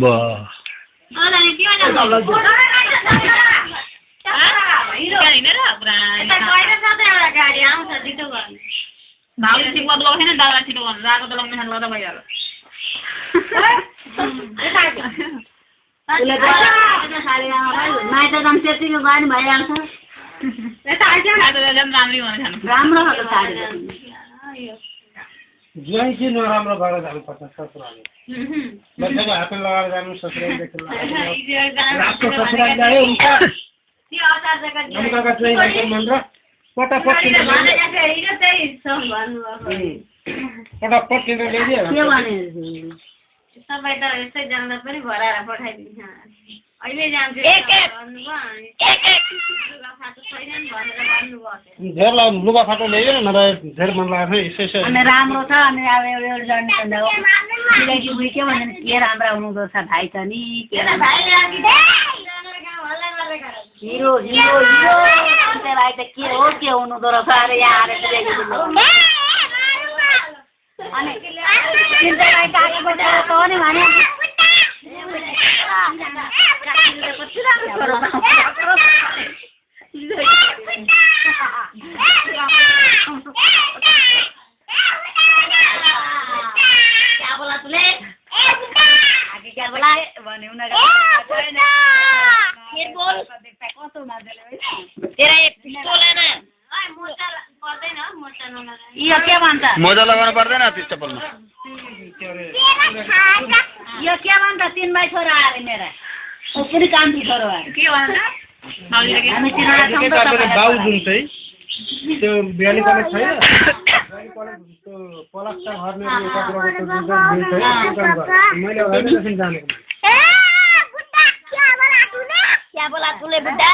वाह ज्वाइँ चाहिँ नराम्रो भएर जानुपर्छ ससुराली मान्छेको हातमा लगाएर जानु ससुरालीदेखि रातको ससुराली ल्यायो उनका चाहिँ मन र पटापट किनेर ल्याइदियो तपाईँ त यस्तै जाँदा पनि भराएर पठाइदिन्छ अहिले जान्छु झेर लुगाफाटा ल्याइयो न झेर मन लाग्यो यसो अनि राम्रो छ अनि अब एउटा जान्ने के भन्छ के राम्रो हुनुहुँदो छ भाइ छ नि हिरो हिरो हिरो भाइ त के हो के हुनुहुँदो रहेछ अरे यहाँ आएर अनि हो नि भने के भन्छ मोजा लगाउनु पर्दैन त्यो चप्पलमा यो के भन्छ 3 भाइ छोरा अरे मेरा पनि कान्छी छोरो अरे के भन्छ हामी तिनीलाई बाउ जुन चाहिँ त्यो बिहाली कलेज छैन त्यो पलक्क घर्ने मैले जानेको क्या बोला तूले बुड्ढा